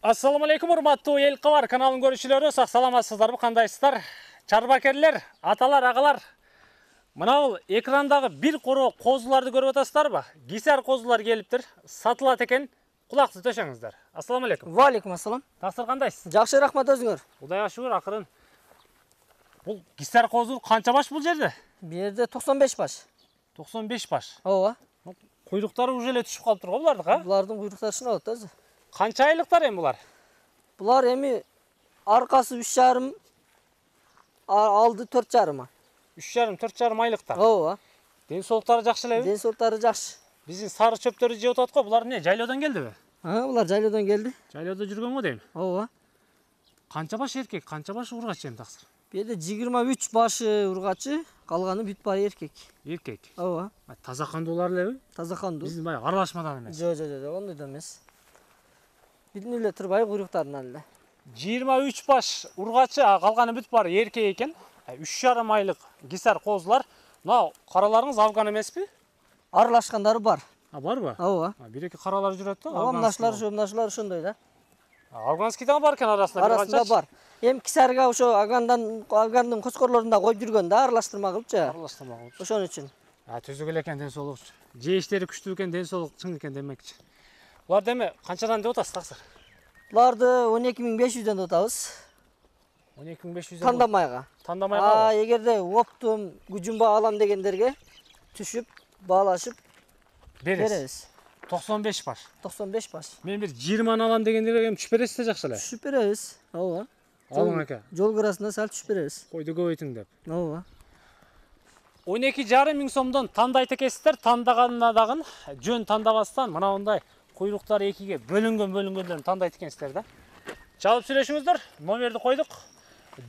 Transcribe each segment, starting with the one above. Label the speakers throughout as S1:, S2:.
S1: Assalamu alaikum, урматтуу ел кабар каналын көрүүчүлөрү, сак саламатсыздарбы, кандайсыздар? Чарбакерлер, аталар, агалар. Мына экрандагы бир коро козуларды көрүп атасыздарбы? Гисар козулар келиптир, сатылат экен. Кулакты төшөңүздөр. Ассаламу алейкум.
S2: Ва алейкум ассалам.
S1: Таксыр кандайсыз?
S2: Жакшы, рахмат, өзүңөр.
S1: Кудайга шүгүр, акырын. Бул гисар козул канча баш бул жерде?
S2: Бу жерде 95 баш.
S1: 95 баш.
S2: Ооба.
S1: Куйруктары уже эле түшүп калып турго булардыкы?
S2: Булардын куйруктары шыналат өзү.
S1: Канча айлыктар эми булар?
S2: Булар эми аркасы 3,5, алды 4,5.
S1: 3,5-4,5 айлыктар.
S2: Ооба.
S1: Ден соолуктары жакшы элеби?
S2: Ден соолуктары жакшы.
S1: Биздин сары чөптөрдү жеп атат го, булар эмне, жайлоодон келдиби?
S2: Булар жайлоодон келди.
S1: Жайлоодо жүргөн го дейм.
S2: Ооба.
S1: Канча баш эркек, канча баш ургач эми таксыр?
S2: Бу жерде 23 башы ургачы, калганы бүт баары эркек.
S1: Эркек.
S2: Ооба.
S1: Таза кандуулар элеби?
S2: Таза кандуу.
S1: Биздин баягы аралашмадан эмес.
S2: Жок, ондой да эмес. Бидин эле турбай куйруктарынан эле.
S1: 23 баш ургачы, калганы бүт баары эркек экен. 3,5 айлык гисар козулар. Мына караларыңыз афган эмеспи?
S2: Аралашкандары бар.
S1: Барбы?
S2: Ооба.
S1: Бир-эки каралар жүрөт да.
S2: Ооба, мынашылар ошондой да.
S1: Афганский да бар экен арасында.
S2: Арасында бар. Эми кисарга ошо афгандын коскорлорунда коюп жүргөн да, аралаштырма кылыпчы.
S1: Аралаштырма кылып.
S2: Ошон үчүн.
S1: Түзүк эле экен, ден соолугу. Жеиштери күчтүү экен, ден соолук чың экен демекчи. Булар деме канчадан деп атасыз таксыр?
S2: Буларды 12.500дөн деп атабыз.
S1: 12.500
S2: Тандамайга.
S1: Тандамайга.
S2: Эгерде оптум, күжүмба алам дегендерге түшүп, баалашып беребиз.
S1: 95 баш.
S2: 95 баш.
S1: Мен бир 20 алам дегендерге эми түшүп бересиз жакшы эле.
S2: Түшүп беребиз. Ооба.
S1: Алың ака.
S2: Жол кырасына сал түшүп беребиз.
S1: Койду көбөйтүң деп.
S2: Ооба.
S1: 12,5 миң сомдон тандайт экенсиздер. Тандаганына дагы жөн тандабастан мына мындай куйруктар экиге бөлүнгөндөрүн тандайт экенсиздер да. Чалып сүйлөшүңүздөр. Номерди койдук.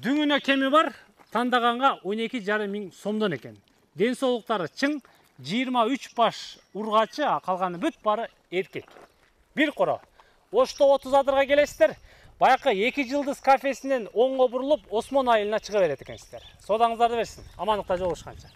S1: Дүңүнө кеми бар. Тандаганга 12,5 миң сомдон экен. Ден соолуктары чың, 23 баш ургачы, калганы бүт баары эркек. Бир коро. Ошто 30 адырга келесиздер. Баякы 2 жылдыз кафесинен оңго бурулуп, Осмон айылына чыга берет экенсиздер. Содаңыздарды берсин. Амандыкта жолугушканча.